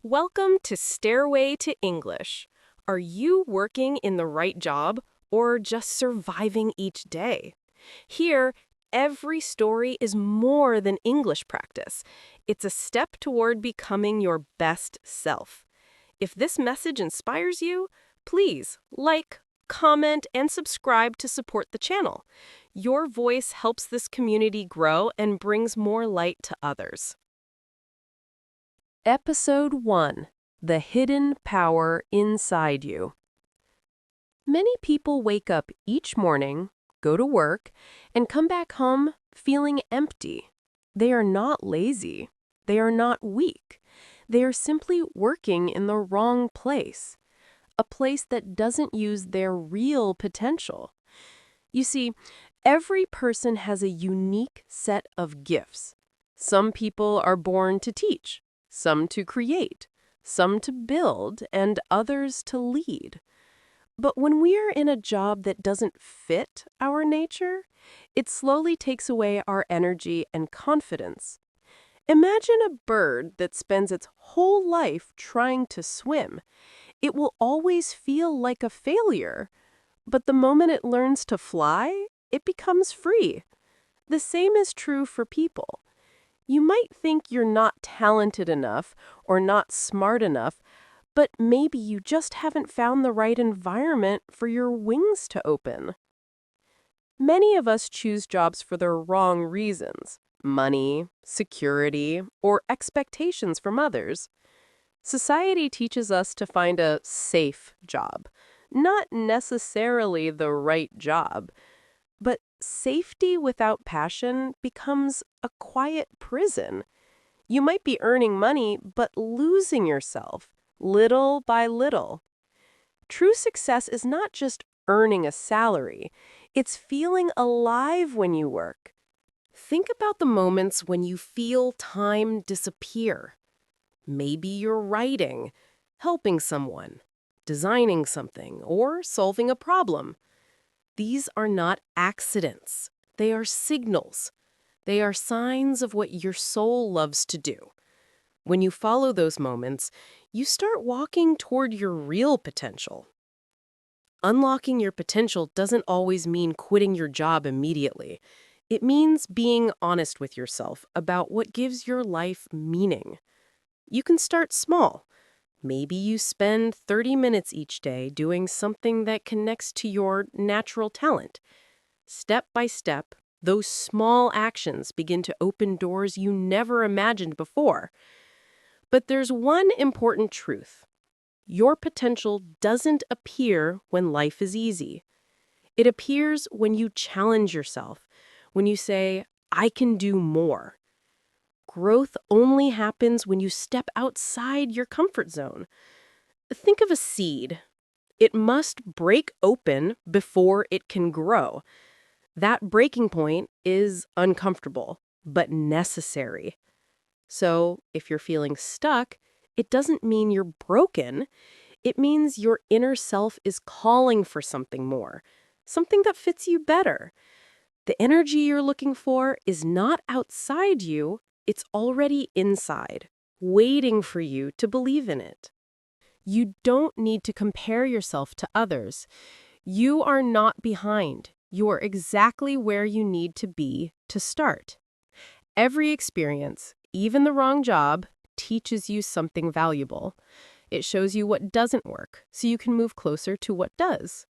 Welcome to Stairway to English. Are you working in the right job or just surviving each day? Here, every story is more than English practice. It's a step toward becoming your best self. If this message inspires you, please like, comment, and subscribe to support the channel. Your voice helps this community grow and brings more light to others. Episode 1: The Hidden Power Inside You. Many people wake up each morning, go to work, and come back home feeling empty. They are not lazy. They are not weak. They are simply working in the wrong place, a place that doesn't use their real potential. You see, every person has a unique set of gifts. Some people are born to teach, some to create, some to build, and others to lead. But when we are in a job that doesn't fit our nature, it slowly takes away our energy and confidence. Imagine a bird that spends its whole life trying to swim. It will always feel like a failure, but the moment it learns to fly, it becomes free. The same is true for people. You might think you're not talented enough or not smart enough, but maybe you just haven't found the right environment for your wings to open. Many of us choose jobs for the wrong reasons: money, security, or expectations from others. Society teaches us to find a safe job, not necessarily the right job. But safety without passion becomes a quiet prison. You might be earning money, but losing yourself, little by little. True success is not just earning a salary. It's feeling alive when you work. Think about the moments when you feel time disappear. Maybe you're writing, helping someone, designing something, or solving a problem. These are not accidents. They are signals. They are signs of what your soul loves to do. When you follow those moments, you start walking toward your real potential. Unlocking your potential doesn't always mean quitting your job immediately. It means being honest with yourself about what gives your life meaning. You can start small. Maybe you spend 30 minutes each day doing something that connects to your natural talent. Step by step, those small actions begin to open doors you never imagined before. But there's one important truth. Your potential doesn't appear when life is easy. It appears when you challenge yourself, when you say, "I can do more." Growth only happens when you step outside your comfort zone. Think of a seed. It must break open before it can grow. That breaking point is uncomfortable, but necessary. So, if you're feeling stuck, it doesn't mean you're broken. It means your inner self is calling for something more, something that fits you better. The energy you're looking for is not outside you, it's already inside, waiting for you to believe in it. You don't need to compare yourself to others. You are not behind. You are exactly where you need to be to start. Every experience, even the wrong job, teaches you something valuable. It shows you what doesn't work, so you can move closer to what does.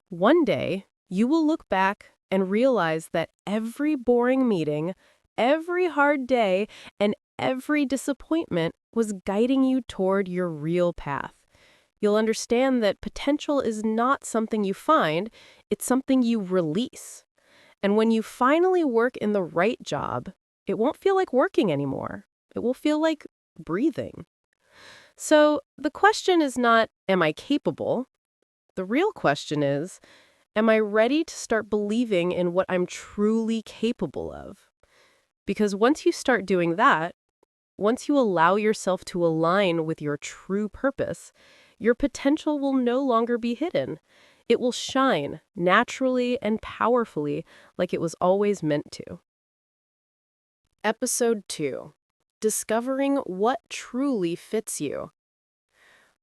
One day, you will look back and realize that every boring meeting, every hard day, and every disappointment was guiding you toward your real path. You'll understand that potential is not something you find, it's something you release. And when you finally work in the right job, it won't feel like working anymore. It will feel like breathing. So the question is not, am I capable? The real question is, am I ready to start believing in what I'm truly capable of? Because once you start doing that, once you allow yourself to align with your true purpose, your potential will no longer be hidden. It will shine naturally and powerfully like it was always meant to. Episode 2: discovering what truly fits you.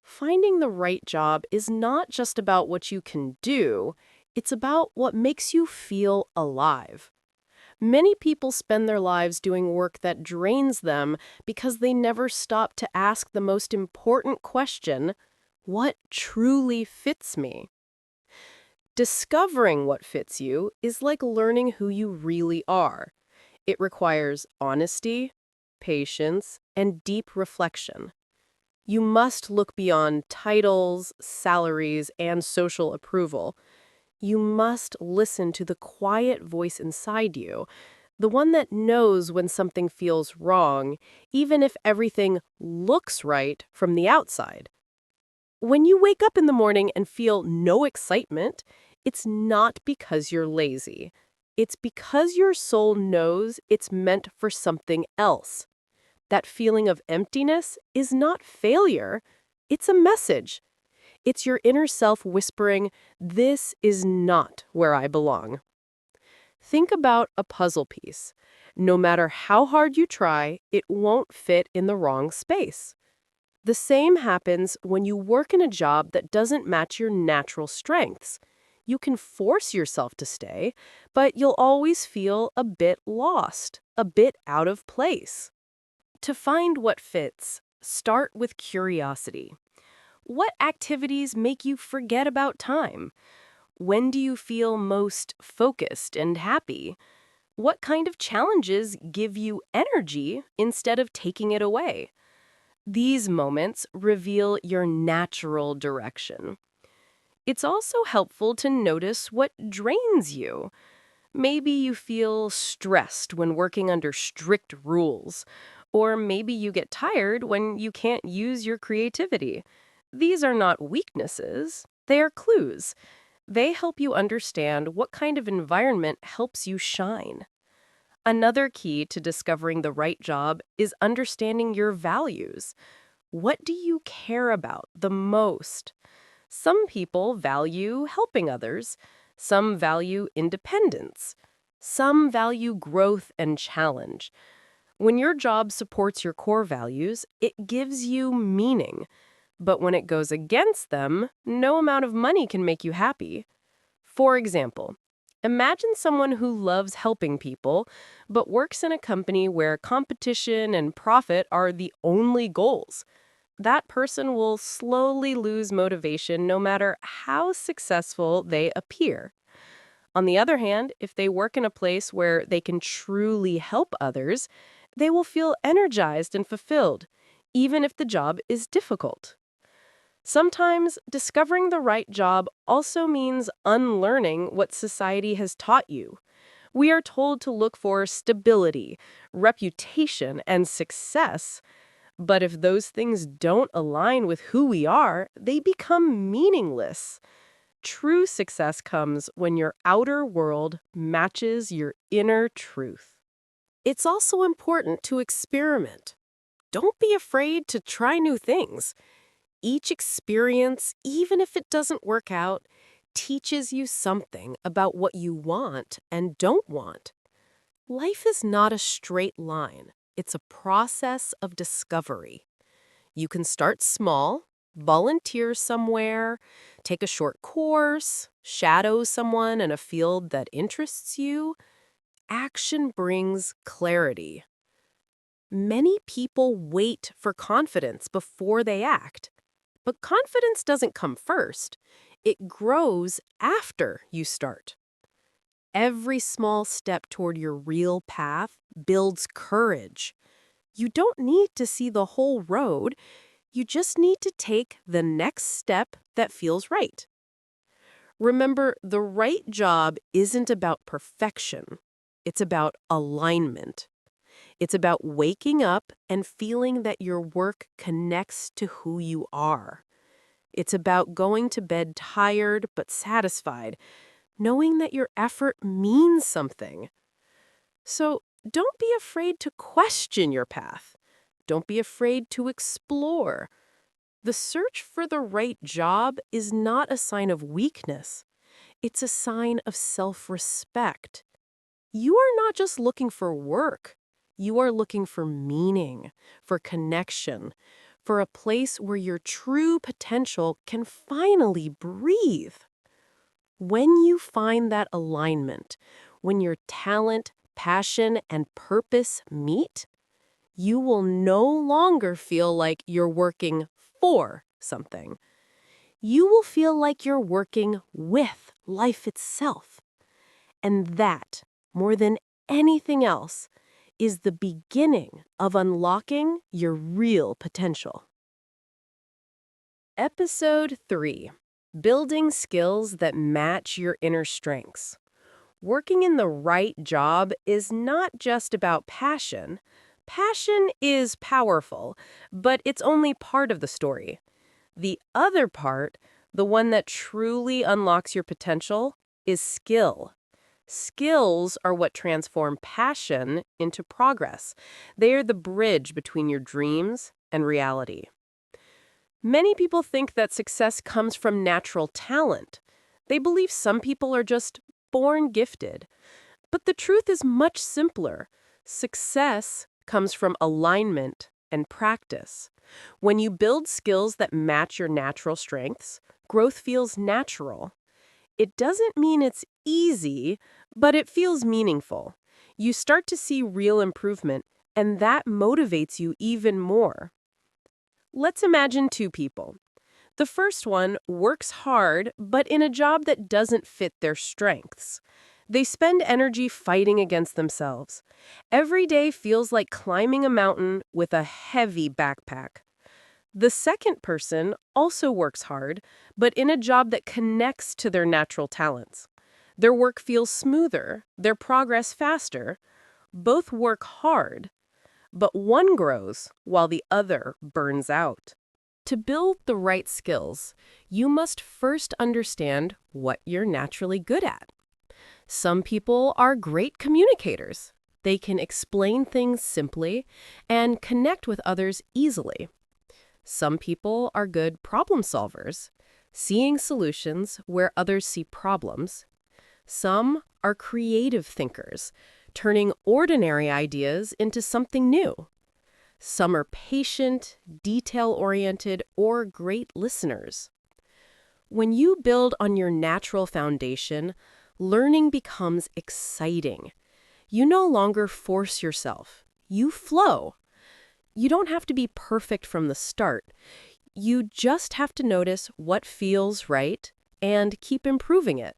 Finding the right job is not just about what you can do, it's about what makes you feel alive. Many people spend their lives doing work that drains them because they never stop to ask the most important question: what truly fits me? Discovering what fits you is like learning who you really are. It requires honesty, patience, and deep reflection. You must look beyond titles, salaries, and social approval. You must listen to the quiet voice inside you, the one that knows when something feels wrong, even if everything looks right from the outside. When you wake up in the morning and feel no excitement, it's not because you're lazy. It's because your soul knows it's meant for something else. That feeling of emptiness is not failure, it's a message. It's your inner self whispering, "This is not where I belong." Think about a puzzle piece. No matter how hard you try, it won't fit in the wrong space. The same happens when you work in a job that doesn't match your natural strengths. You can force yourself to stay, but you'll always feel a bit lost, a bit out of place. To find what fits, start with curiosity. What activities make you forget about time? When do you feel most focused and happy? What kind of challenges give you energy instead of taking it away? These moments reveal your natural direction. It's also helpful to notice what drains you. Maybe you feel stressed when working under strict rules, or maybe you get tired when you can't use your creativity. These are not weaknesses, they are clues. They help you understand what kind of environment helps you shine. Another key to discovering the right job is understanding your values. What do you care about the most? Some people value helping others. Some value independence. Some value growth and challenge. When your job supports your core values, it gives you meaning. But when it goes against them, no amount of money can make you happy. For example, imagine someone who loves helping people, but works in a company where competition and profit are the only goals. That person will slowly lose motivation no matter how successful they appear. On the other hand, if they work in a place where they can truly help others, they will feel energized and fulfilled, even if the job is difficult. Sometimes discovering the right job also means unlearning what society has taught you. We are told to look for stability, reputation, and success. But if those things don't align with who we are, they become meaningless. True success comes when your outer world matches your inner truth. It's also important to experiment. Don't be afraid to try new things. Each experience, even if it doesn't work out, teaches you something about what you want and don't want. Life is not a straight line. It's a process of discovery. You can start small, volunteer somewhere, take a short course, shadow someone in a field that interests you. Action brings clarity. Many people wait for confidence before they act. But confidence doesn't come first. It grows after you start. Every small step toward your real path builds courage. You don't need to see the whole road. You just need to take the next step that feels right. Remember, the right job isn't about perfection. It's about alignment. It's about waking up and feeling that your work connects to who you are. It's about going to bed tired but satisfied, knowing that your effort means something. So don't be afraid to question your path. Don't be afraid to explore. The search for the right job is not a sign of weakness. It's a sign of self-respect. You are not just looking for work. You are looking for meaning, for connection, for a place where your true potential can finally breathe. When you find that alignment, when your talent, passion, and purpose meet, you will no longer feel like you're working for something. You will feel like you're working with life itself. And that, more than anything else, is the beginning of unlocking your real potential. Episode 3: Building Skills That Match Your Inner Strengths. Working in the right job is not just about passion. Passion is powerful, but it's only part of the story. The other part, the one that truly unlocks your potential, is skill. Skills are what transform passion into progress. They are the bridge between your dreams and reality. Many people think that success comes from natural talent. They believe some people are just born gifted. But the truth is much simpler. Success comes from alignment and practice. When you build skills that match your natural strengths, growth feels natural. It doesn't mean it's easy, but it feels meaningful. You start to see real improvement, and that motivates you even more. Let's imagine two people. The first one works hard, but in a job that doesn't fit their strengths. They spend energy fighting against themselves. Every day feels like climbing a mountain with a heavy backpack. The second person also works hard, but in a job that connects to their natural talents. Their work feels smoother, their progress faster. Both work hard, but one grows while the other burns out. To build the right skills, you must first understand what you're naturally good at. Some people are great communicators. They can explain things simply and connect with others easily. Some people are good problem solvers, seeing solutions where others see problems. Some are creative thinkers, turning ordinary ideas into something new. Some are patient, detail-oriented, or great listeners. When you build on your natural foundation, learning becomes exciting. You no longer force yourself. You flow. You don't have to be perfect from the start. You just have to notice what feels right and keep improving it.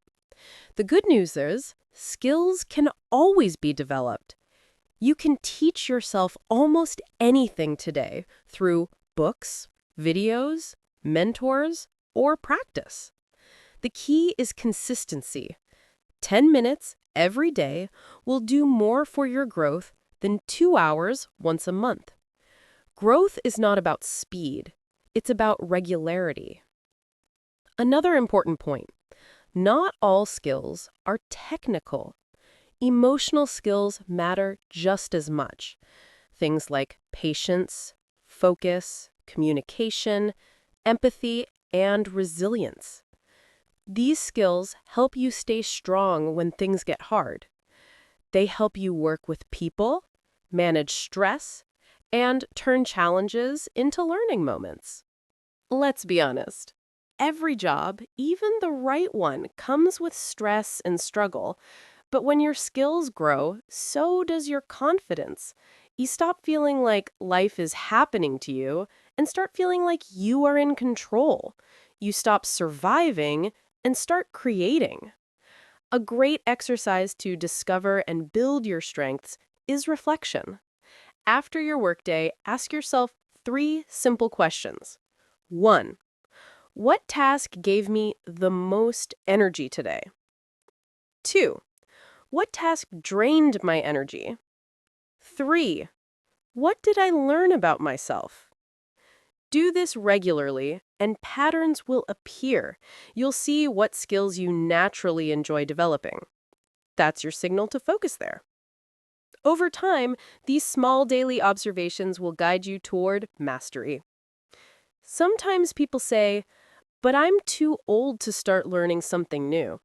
The good news is, skills can always be developed. You can teach yourself almost anything today through books, videos, mentors, or practice. The key is consistency. 10 minutes every day will do more for your growth than 2 hours once a month. Growth is not about speed. It's about regularity. Another important point: not all skills are technical. Emotional skills matter just as much. Things like patience, focus, communication, empathy, and resilience. These skills help you stay strong when things get hard. They help you work with people, manage stress, and turn challenges into learning moments. Let's be honest. Every job, even the right one, comes with stress and struggle. But when your skills grow, so does your confidence. You stop feeling like life is happening to you and start feeling like you are in control. You stop surviving and start creating. A great exercise to discover and build your strengths is reflection. After your workday, ask yourself 3 simple questions. 1. What task gave me the most energy today? 2. What task drained my energy? 3. What did I learn about myself? Do this regularly, and patterns will appear. You'll see what skills you naturally enjoy developing. That's your signal to focus there. Over time, these small daily observations will guide you toward mastery. Sometimes people say, "But I'm too old to start learning something new."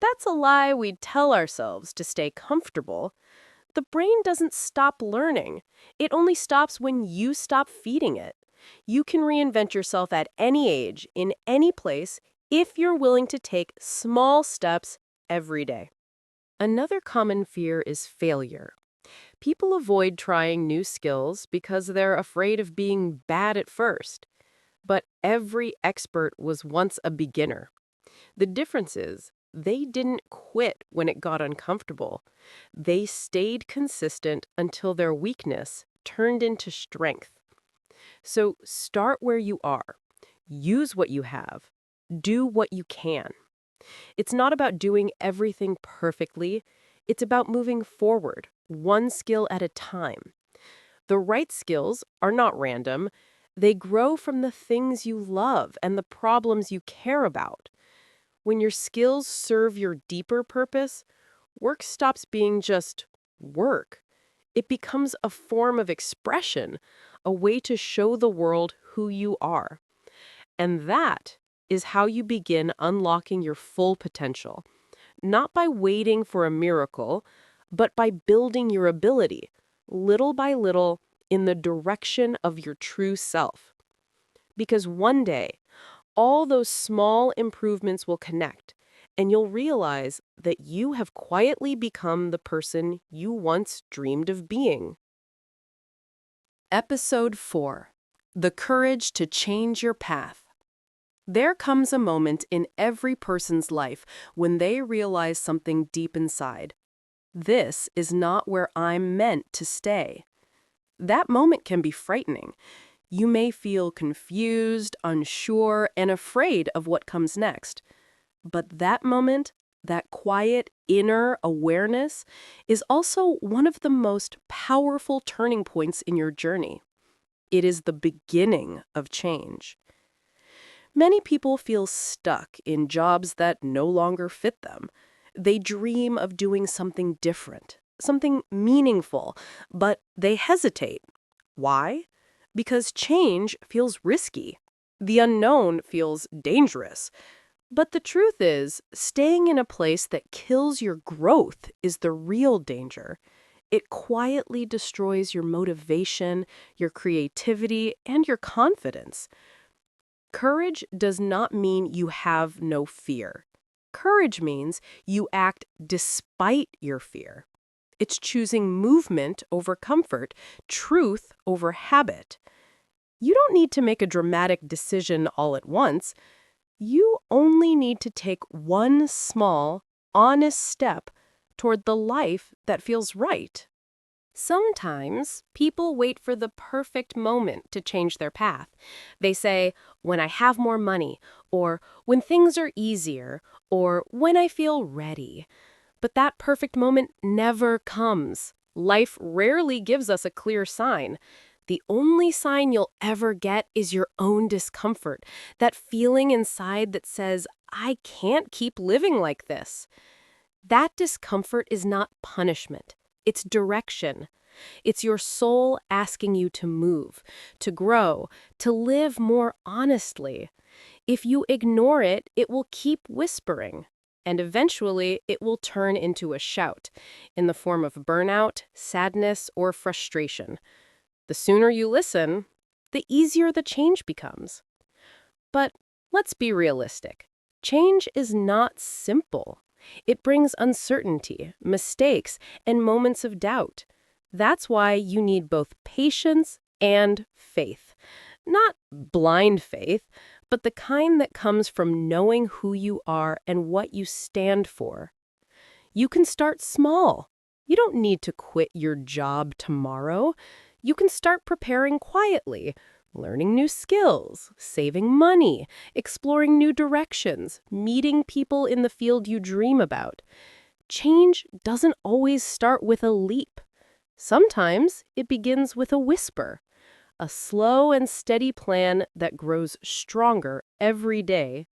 That's a lie we tell ourselves to stay comfortable. The brain doesn't stop learning. It only stops when you stop feeding it. You can reinvent yourself at any age, in any place, if you're willing to take small steps every day. Another common fear is failure. People avoid trying new skills because they're afraid of being bad at first. But every expert was once a beginner. The difference is, they didn't quit when it got uncomfortable. They stayed consistent until their weakness turned into strength. So start where you are. Use what you have. Do what you can. It's not about doing everything perfectly. It's about moving forward, one skill at a time. The right skills are not random. They grow from the things you love and the problems you care about. When your skills serve your deeper purpose, work stops being just work. It becomes a form of expression, a way to show the world who you are. And that is how you begin unlocking your full potential, not by waiting for a miracle, but by building your ability, little by little, in the direction of your true self. Because one day, all those small improvements will connect, and you'll realize that you have quietly become the person you once dreamed of being. Episode 4. The Courage to Change Your Path. There comes a moment in every person's life when they realize something deep inside. This is not where I'm meant to stay. That moment can be frightening. You may feel confused, unsure, and afraid of what comes next. But that moment, that quiet inner awareness, is also one of the most powerful turning points in your journey. It is the beginning of change. Many people feel stuck in jobs that no longer fit them. They dream of doing something different, something meaningful, but they hesitate. Why? Because change feels risky. The unknown feels dangerous. But the truth is, staying in a place that kills your growth is the real danger. It quietly destroys your motivation, your creativity, and your confidence. Courage does not mean you have no fear. Courage means you act despite your fear. It's choosing movement over comfort, truth over habit. You don't need to make a dramatic decision all at once. You only need to take one small, honest step toward the life that feels right. Sometimes people wait for the perfect moment to change their path. They say, when I have more money, or when things are easier, or when I feel ready. But that perfect moment never comes. Life rarely gives us a clear sign. The only sign you'll ever get is your own discomfort, that feeling inside that says, I can't keep living like this. That discomfort is not punishment. It's direction. It's your soul asking you to move, to grow, to live more honestly. If you ignore it, it will keep whispering. And eventually, it will turn into a shout in the form of burnout, sadness, or frustration. The sooner you listen, the easier the change becomes. But let's be realistic. Change is not simple. It brings uncertainty, mistakes, and moments of doubt. That's why you need both patience and faith. Not blind faith, but the kind that comes from knowing who you are and what you stand for. You can start small. You don't need to quit your job tomorrow. You can start preparing quietly, learning new skills, saving money, exploring new directions, meeting people in the field you dream about. Change doesn't always start with a leap. Sometimes it begins with a whisper, a slow and steady plan that grows stronger every day.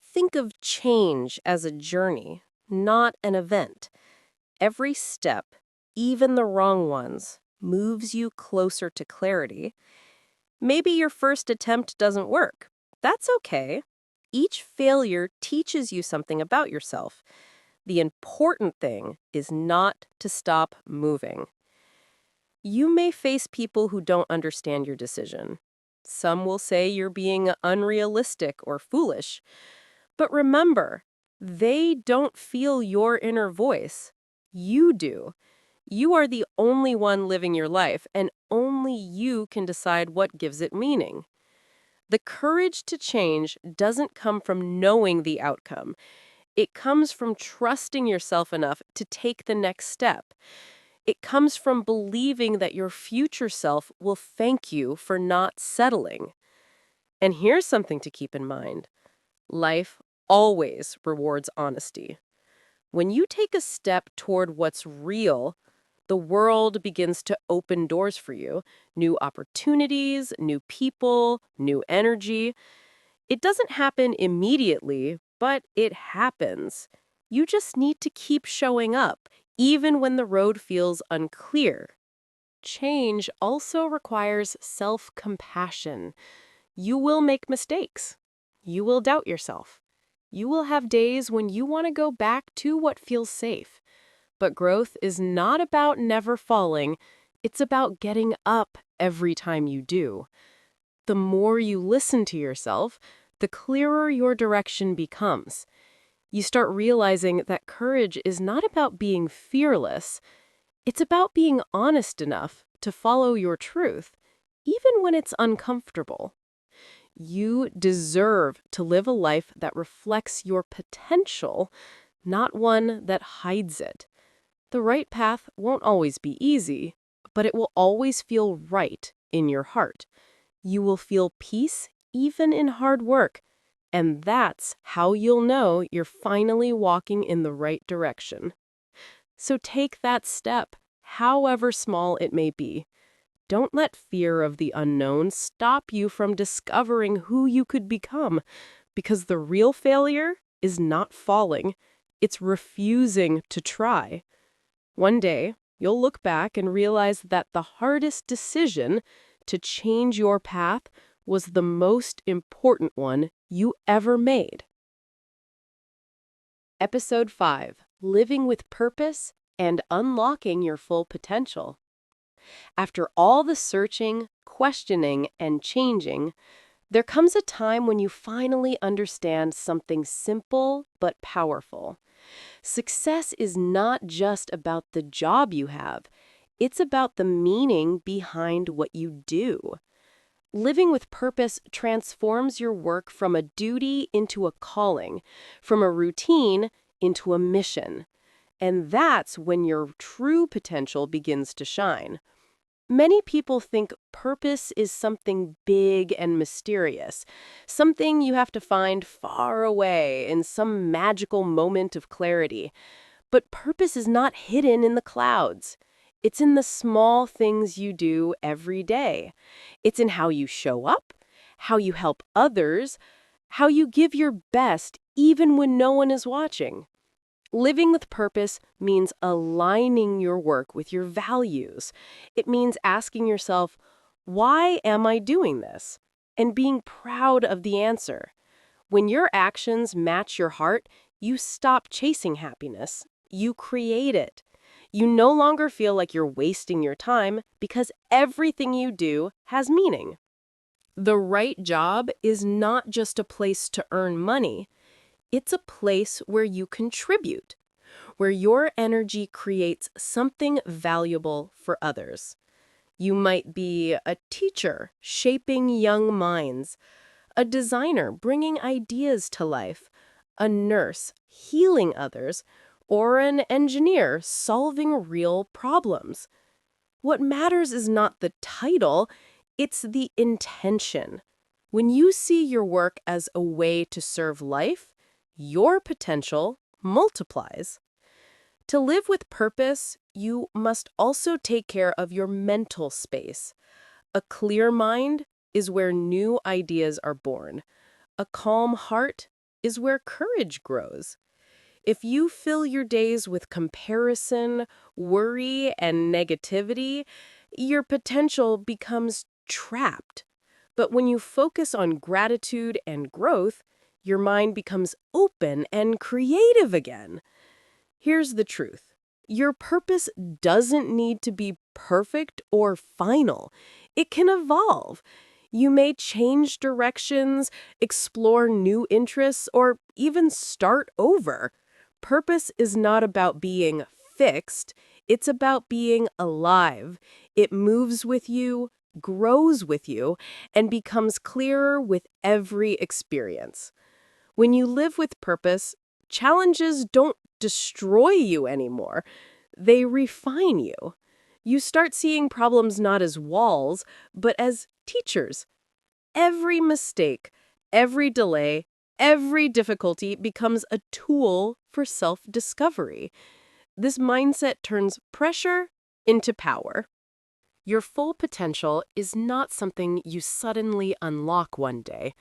Think of change as a journey, not an event. Every step, even the wrong ones, moves you closer to clarity. Maybe your first attempt doesn't work. That's okay. Each failure teaches you something about yourself. The important thing is not to stop moving. You may face people who don't understand your decision. Some will say you're being unrealistic or foolish. But remember, they don't feel your inner voice. You do. You are the only one living your life, and only you can decide what gives it meaning. The courage to change doesn't come from knowing the outcome. It comes from trusting yourself enough to take the next step. It comes from believing that your future self will thank you for not settling. And here's something to keep in mind. Life always rewards honesty. When you take a step toward what's real, the world begins to open doors for you. New opportunities, new people, new energy. It doesn't happen immediately, but it happens. You just need to keep showing up, even when the road feels unclear. Change also requires self-compassion. You will make mistakes. You will doubt yourself. You will have days when you want to go back to what feels safe. But growth is not about never falling. It's about getting up every time you do. The more you listen to yourself, the clearer your direction becomes. You start realizing that courage is not about being fearless. It's about being honest enough to follow your truth, even when it's uncomfortable. You deserve to live a life that reflects your potential, not one that hides it. The right path won't always be easy, but it will always feel right in your heart. You will feel peace even in hard work, and that's how you'll know you're finally walking in the right direction. So take that step, however small it may be. Don't let fear of the unknown stop you from discovering who you could become, because the real failure is not falling, it's refusing to try. One day, you'll look back and realize that the hardest decision to change your path was the most important one you ever made. Episode 5: Living with Purpose and Unlocking Your Full Potential. After all the searching, questioning, and changing, there comes a time when you finally understand something simple but powerful. Success is not just about the job you have, it's about the meaning behind what you do. Living with purpose transforms your work from a duty into a calling, from a routine into a mission. And that's when your true potential begins to shine. Many people think purpose is something big and mysterious, something you have to find far away in some magical moment of clarity. But purpose is not hidden in the clouds. It's in the small things you do every day. It's in how you show up, how you help others, how you give your best even when no one is watching. Living with purpose means aligning your work with your values. It means asking yourself, why am I doing this? And being proud of the answer. When your actions match your heart, you stop chasing happiness. You create it. You no longer feel like you're wasting your time because everything you do has meaning. The right job is not just a place to earn money. It's a place where you contribute, where your energy creates something valuable for others. You might be a teacher shaping young minds, a designer bringing ideas to life, a nurse healing others, or an engineer solving real problems. What matters is not the title, it's the intention. When you see your work as a way to serve life, your potential multiplies. To live with purpose, you must also take care of your mental space. A clear mind is where new ideas are born. A calm heart is where courage grows. If you fill your days with comparison, worry, and negativity, your potential becomes trapped. But when you focus on gratitude and growth, your mind becomes open and creative again. Here's the truth. Your purpose doesn't need to be perfect or final. It can evolve. You may change directions, explore new interests, or even start over. Purpose is not about being fixed, it's about being alive. It moves with you, grows with you, and becomes clearer with every experience. When you live with purpose, challenges don't destroy you anymore. They refine you. You start seeing problems not as walls, but as teachers. Every mistake, every delay, every difficulty becomes a tool for self-discovery. This mindset turns pressure into power. Your full potential is not something you suddenly unlock one day.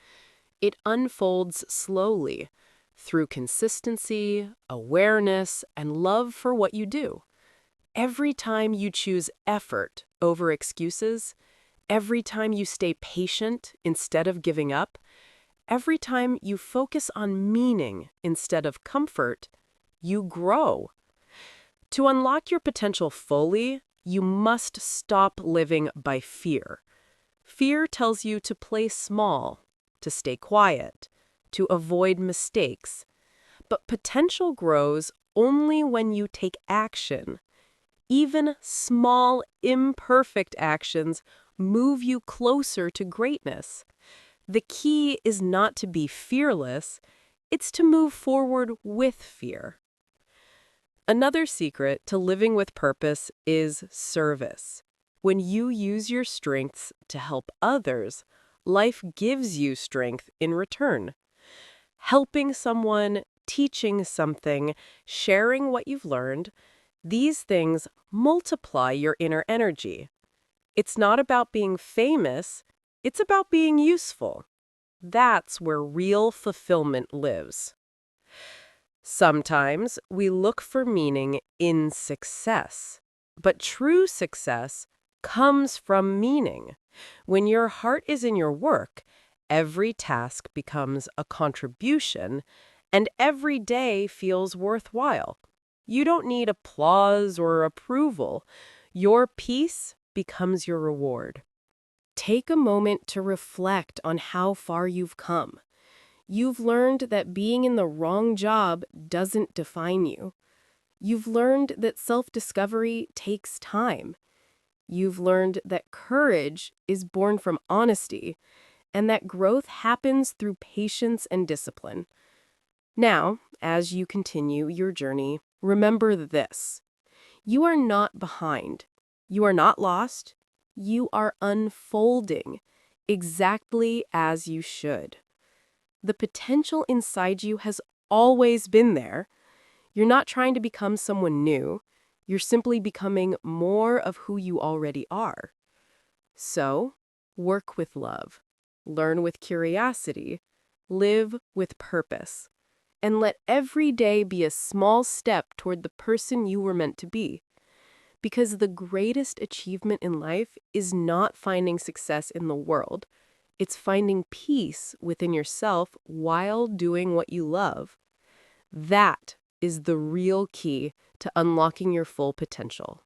It unfolds slowly through consistency, awareness, and love for what you do. Every time you choose effort over excuses, every time you stay patient instead of giving up, every time you focus on meaning instead of comfort, you grow. To unlock your potential fully, you must stop living by fear. Fear tells you to play small, to stay quiet, to avoid mistakes. But potential grows only when you take action. Even small, imperfect actions move you closer to greatness. The key is not to be fearless, it's to move forward with fear. Another secret to living with purpose is service. When you use your strengths to help others, life gives you strength in return. Helping someone, teaching something, sharing what you've learned, these things multiply your inner energy. It's not about being famous, it's about being useful. That's where real fulfillment lives. Sometimes we look for meaning in success, but true success comes from meaning. When your heart is in your work, every task becomes a contribution, and every day feels worthwhile. You don't need applause or approval. Your peace becomes your reward. Take a moment to reflect on how far you've come. You've learned that being in the wrong job doesn't define you. You've learned that self-discovery takes time. You've learned that courage is born from honesty, and that growth happens through patience and discipline. Now, as you continue your journey, remember this. You are not behind. You are not lost. You are unfolding, exactly as you should. The potential inside you has always been there. You're not trying to become someone new. You're simply becoming more of who you already are. So, work with love, learn with curiosity, live with purpose, and let every day be a small step toward the person you were meant to be. Because the greatest achievement in life is not finding success in the world. It's finding peace within yourself while doing what you love. That is the real key to unlocking your full potential.